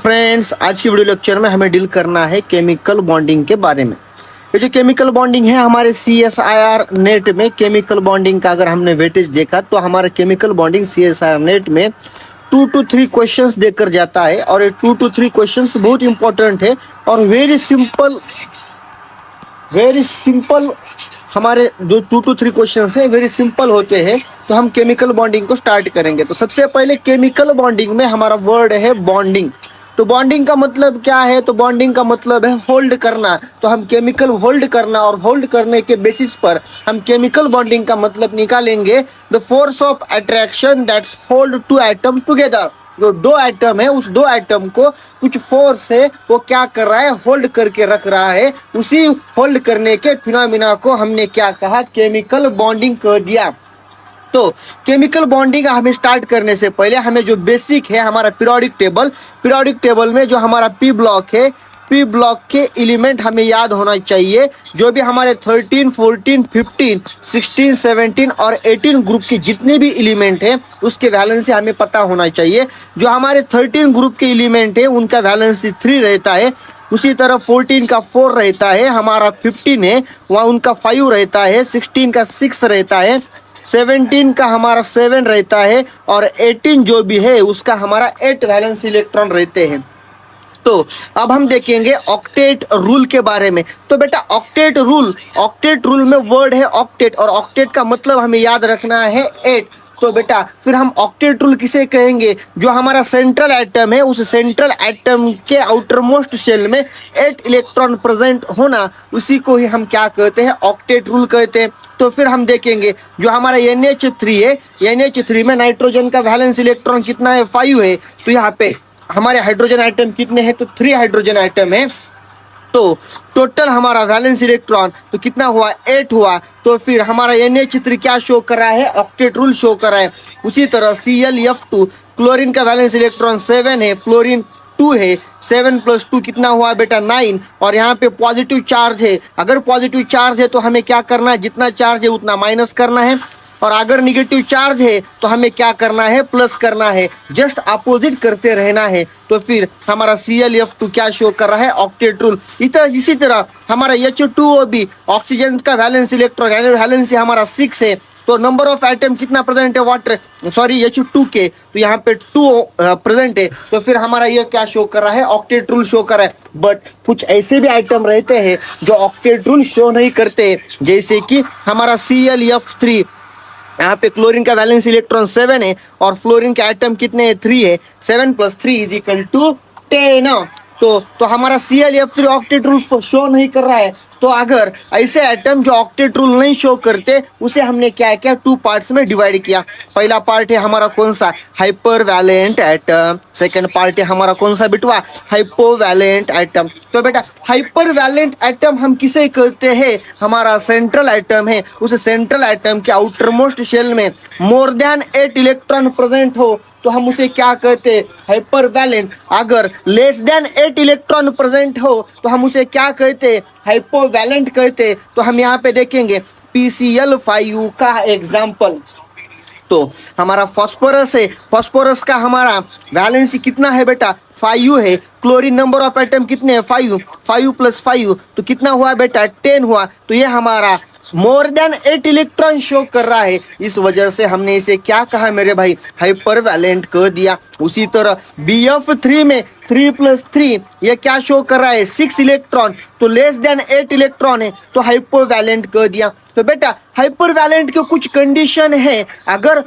Friends, आज की video lecture में हमें डील करना है केमिकल बॉन्डिंग के बारे में। ये जो केमिकल बॉन्डिंग है हमारे CSIR नेट में, केमिकल बॉन्डिंग का अगर हमने वेटेज देखा तो हमारा केमिकल बॉन्डिंग CSIR नेट में 2 to 3 क्वेश्चंस देकर जाता है और ये 2 to 3 क्वेश्चंस बहुत इंपॉर्टेंट है और वेरी सिंपल हमारे जो 2 to 3 क्वेश्चंस है वेरी सिंपल होते हैं। तो हम केमिकल बॉन्डिंग को स्टार्ट करेंगे। तो सबसे पहले केमिकल बॉन्डिंग में हमारा वर्ड है बॉन्डिंग। तो बॉन्डिंग का मतलब क्या है? तो बॉन्डिंग का मतलब है होल्ड करना। तो हम केमिकल होल्ड करना और होल्ड करने के बेसिस पर हम केमिकल बॉन्डिंग का मतलब निकालेंगे। The force of attraction that's hold two atom together. जो दो एटम है उस दो एटम को कुछ फोर्स है वो क्या कर रहा है? होल्ड करके रख रहा है। उसी होल्ड करने के फिनोमिना को हमने क्या कहा? केमिकल बॉन्डिंग कह दिया। तो केमिकल बॉन्डिंग हमें स्टार्ट करने से पहले हमें जो बेसिक है हमारा पीरियोडिक टेबल में जो हमारा पी ब्लॉक है, पी ब्लॉक के एलिमेंट हमें याद होना चाहिए। जो भी हमारे 13, 14, 15, 16, 17 और 18 ग्रुप के जितने भी एलिमेंट हैं उसके वैलेंसी हमें पता होना चाहिए। जो हमारे 13 ग्रुप के एलिमेंट है उनका वैलेंसी 3 रहता है। उसी तरह 14 का 4 रहता है, हमारा 15 है वहाँ उनका 5 रहता है, 16 का 6 रहता है, 17 का हमारा 7 रहता है और 18 जो भी है उसका हमारा 8 वैलेंस इलेक्ट्रॉन रहते हैं। तो अब हम देखेंगे ऑक्टेट रूल के बारे में। तो बेटा ऑक्टेट रूल में वर्ड है ऑक्टेट और ऑक्टेट का मतलब हमें याद रखना है 8। तो बेटा फिर हम ऑक्टेट रूल किसे कहेंगे? जो हमारा सेंट्रल एटम है उस सेंट्रल एटम के आउटर मोस्ट शेल में 8 इलेक्ट्रॉन प्रेजेंट होना, उसी को ही हम क्या कहते हैं? ऑक्टेट रूल कहते हैं। तो फिर हम देखेंगे जो हमारा NH3 है, NH3 में नाइट्रोजन का वैलेंस इलेक्ट्रॉन कितना है? 5 है। तो यहाँ पे हमारे हाइड्रोजन आइटम कितने हैं? तो 3 हाइड्रोजन आइटम है। तो टोटल हमारा वैलेंस इलेक्ट्रॉन तो कितना हुआ? 8 हुआ। तो फिर हमारा NH3 क्या शो कर रहा है? ऑक्टेट रूल शो कर रहा है। उसी तरह ClF2 क्लोरीन का वैलेंस इलेक्ट्रॉन 7 है, फ्लोरीन 2 है। 7 + 2 कितना हुआ बेटा? 9। और यहाँ पे पॉजिटिव चार्ज है। अगर पॉजिटिव चार्ज है तो हमें क्या करना है? जितना चार्ज है उतना माइनस करना है और अगर निगेटिव चार्ज है तो हमें क्या करना है? प्लस करना है। जस्ट अपोजिट करते रहना है। तो फिर हमारा ClF2 क्या शो कर रहा है? Octet rule. इसी तरह हमारा H2O भी ऑक्सीजन का वैलेंस इलेक्ट्रॉन यानी वैलेंसी हमारा 6 है। तो नंबर ऑफ एटम कितना प्रेजेंट है? H2 के, तो यहाँ पे 2 प्रेजेंट है। तो फिर हमारा ये क्या शो कर रहा है? ऑक्टेट रूल शो कर रहा है। बट कुछ ऐसे भी आइटम रहते हैं जो ऑक्टेट रूल शो नहीं करते, जैसे कि हमारा ClF3। यहाँ पे क्लोरीन का वैलेंस इलेक्ट्रॉन 7 है और फ्लोरीन के एटम कितने हैं? 3 है। 7 + 3 = 10। तो हमारा ClF3 ऑक्टेट रूल शो नहीं कर रहा है। तो अगर ऐसे एटम जो ऑक्टेट रूल नहीं शो करते उसे हमने क्या किया? 2 पार्ट्स में डिवाइड किया। पहला पार्ट है हमारा कौन सा? Hypervalent atom. Second part है हमारा कौन सा बिटवा? हाइपोवैलेंट एटम। तो बेटा हाइपर वैलेंट एटम हम किसे कहते हैं? हमारा सेंट्रल एटम है, उस सेंट्रल एटम के आउटर मोस्ट शेल में मोर देन 8 इलेक्ट्रॉन प्रेजेंट हो तो हम उसे क्या कहते हैं? Hypervalent. अगर लेस देन 8 इलेक्ट्रॉन प्रेजेंट हो तो हम उसे क्या कहते हैं? हाइपोवैलेंट कहते। तो हम यहाँ पे देखेंगे PCl5 का एग्जाम्पल। तो हमारा फास्फोरस है, फास्फोरस का हमारा वैलेंसी कितना है बेटा? 5 है। क्लोरीन नंबर ऑफ एटम कितने हैं? 5 + 5 तो कितना हुआ बेटा? 10 हुआ। तो ये हमारा मोर देन 8 इलेक्ट्रॉन शो कर रहा है। इस वजह से हमने इसे क्या कहा मेरे भाई? हाइपर वैलेंट कह दिया। उसी तरह BF3 में 3 + 3 ये क्या शो कर रहा है? 6 इलेक्ट्रॉन। तो लेस देन 8 इलेक्ट्रॉन है तो हाइपोवैलेंट कह दिया। तो बेटा हाइपरवैलेंट के कुछ कंडीशन है। अगर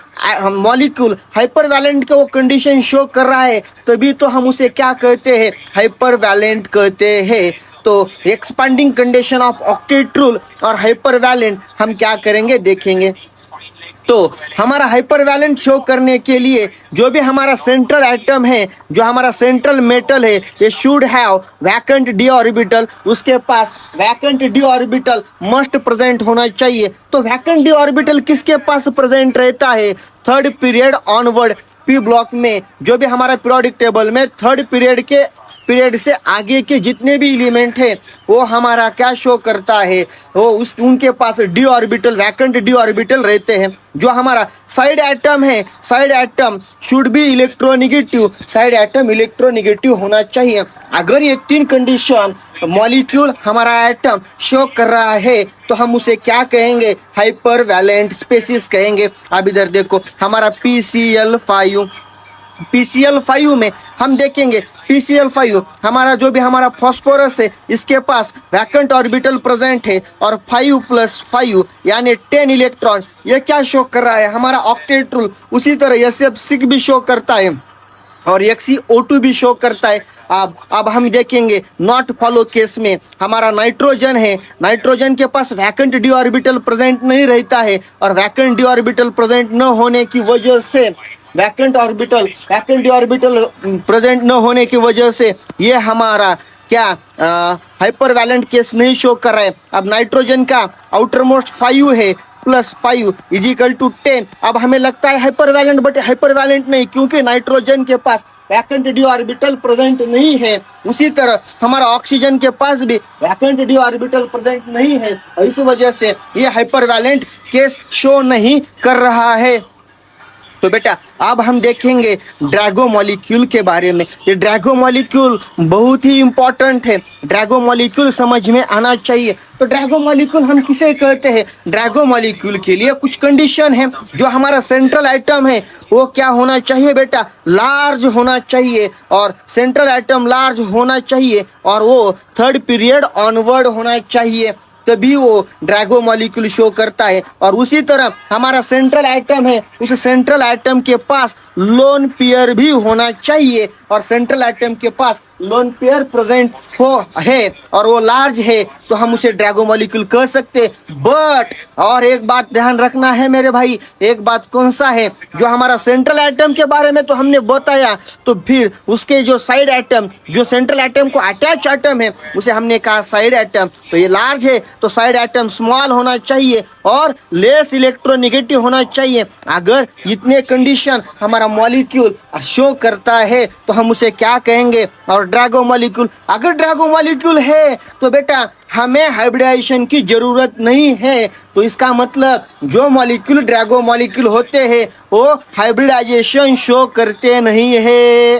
मॉलिक्यूल हाइपरवैलेंट के वो कंडीशन शो कर रहा है तभी तो हम उसे क्या कहते हैं? हाइपरवैलेंट कहते हैं। तो expanding condition of octet rule और हाइपरवैलेंट हम क्या करेंगे? देखेंगे। तो हमारा हाइपरवैलेंट शो करने के लिए जो भी हमारा सेंट्रल एटम है, जो हमारा सेंट्रल मेटल है, ये should have vacant d orbital. उसके पास vacant d orbital must present होना चाहिए। तो वैकेंट d ऑर्बिटल किसके पास प्रेजेंट रहता है? 3rd period onward P block में। जो भी हमारा पीरियोडिक टेबल में 3rd पीरियड के पीरियड से आगे के जितने भी एलिमेंट है वो हमारा क्या शो करता है, वो उनके पास D orbital, vacant D orbital रहते हैं। जो हमारा साइड एटम है, side atom should be electronegative, side atom electronegative होना चाहिए। अगर ये तीन कंडीशन मॉलिक्यूल हमारा एटम शो कर रहा है तो हम उसे क्या कहेंगे, हाइपर वैलेंट स्पेसीज कहेंगे। अब इधर देखो हमारा PCl5 में हम देखेंगे PCl5 हमारा जो भी हमारा फॉस्फोरस है इसके पास वैकेंट ऑर्बिटल प्रेजेंट है और 5+5 यानी 10 इलेक्ट्रॉन, ये क्या शो कर रहा है, हमारा ऑक्टेट रूल। उसी तरह SF6 भी शो करता है और XeO2 भी शो करता है। अब हम देखेंगे नॉट फॉलो केस में हमारा नाइट्रोजन है, नाइट्रोजन के पास वैकेंट डी ऑर्बिटल प्रेजेंट नहीं रहता है और वैकेंट डी ऑर्बिटल प्रेजेंट न होने की वजह से, वैकेंट डी ऑर्बिटल प्रेजेंट न होने की वजह से ये हमारा क्या हाइपर वैलेंट केस नहीं शो कर रहा है। अब नाइट्रोजन का आउटर मोस्ट 5 है, +5 = 10। अब हमें लगता है hypervalent, but hypervalent नहीं, क्योंकि नाइट्रोजन के पास वैकेंट डी ऑर्बिटल प्रेजेंट नहीं है। उसी तरह हमारा ऑक्सीजन के पास भी वैकेंट डी ऑर्बिटल प्रेजेंट नहीं है, इस वजह से ये हाइपर वैलेंट केस शो नहीं कर रहा है। तो बेटा अब हम देखेंगे ड्रैगो मॉलिक्यूल के बारे में। ये ड्रैगो मॉलिक्यूल बहुत ही इंपॉर्टेंट है, ड्रैगो मॉलिक्यूल समझ में आना चाहिए। तो ड्रैगो मॉलिक्यूल हम किसे कहते हैं, ड्रैगो मॉलिक्यूल के लिए कुछ कंडीशन है। जो हमारा सेंट्रल एटम है वो क्या होना चाहिए बेटा, लार्ज होना चाहिए, और सेंट्रल एटम लार्ज होना चाहिए और वो थर्ड पीरियड ऑनवर्ड होना चाहिए, तभी वो ड्रैगो मॉलिक्यूल शो करता है। और उसी तरह हमारा सेंट्रल एटम है, उस सेंट्रल एटम के पास लोन पेयर भी होना चाहिए और सेंट्रल एटम के पास लोन पेयर प्रेजेंट है और वो लार्ज है तो हम उसे ड्रैगो मॉलिक्यूल कह सकते। बट और एक बात ध्यान रखना है मेरे भाई, एक बात कौन सा है, जो हमारा सेंट्रल एटम के बारे में तो हमने बताया, तो फिर उसके जो साइड एटम, जो सेंट्रल एटम को अटैच एटम है उसे हमने कहा साइड एटम। तो ये लार्ज है तो साइड एटम स्मॉल होना चाहिए और लेस इलेक्ट्रोनेगेटिव होना चाहिए। अगर इतने कंडीशन हमारा मॉलिक्यूल शो करता है तो हम उसे क्या कहेंगे, और ड्रैगो मॉलिक्यूल। अगर ड्रैगो मॉलिक्यूल है तो बेटा हमें हाइब्रिडाइजेशन की जरूरत नहीं है। तो इसका मतलब जो मॉलिक्यूल ड्रैगो मॉलिक्यूल होते हैं वो हाइब्रिडाइजेशन शो करते नहीं है।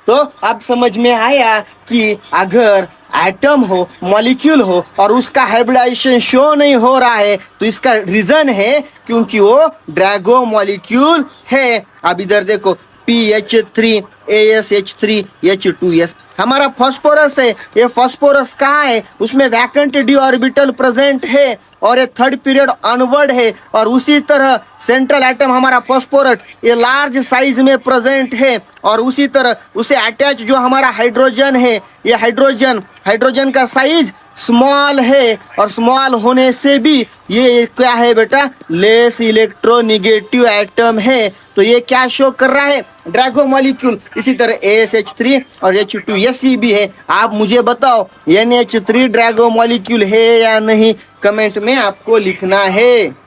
तो अब समझ में आया कि अगर एटम हो, मॉलिक्यूल हो और उसका हाइब्रिडाइजेशन शो नहीं हो रहा है तो इसका रीजन है क्योंकि वो ड्रैगो मॉलिक्यूल है। अब इधर देखो PH3 ASH3H2S हमारा फास्फोरस है, ये फास्फोरस कहाँ है, उसमें वैकेंट डी ऑर्बिटल प्रेजेंट है और ये थर्ड पीरियड ऑनवर्ड है। और उसी तरह सेंट्रल एटम हमारा फास्फोरस ये लार्ज साइज में प्रेजेंट है और उसी तरह उसे अटैच जो हमारा हाइड्रोजन है, ये हाइड्रोजन का साइज स्मॉल है और स्मॉल होने से भी ये क्या है बेटा, लेस इलेक्ट्रोनेगेटिव एटम है। तो ये क्या शो कर रहा है, ड्रैगो मॉलिक्यूल। इसी तरह ASH3 और H2SE भी है। आप मुझे बताओ NH3 ड्रैगो मॉलिक्यूल है या नहीं, कमेंट में आपको लिखना है।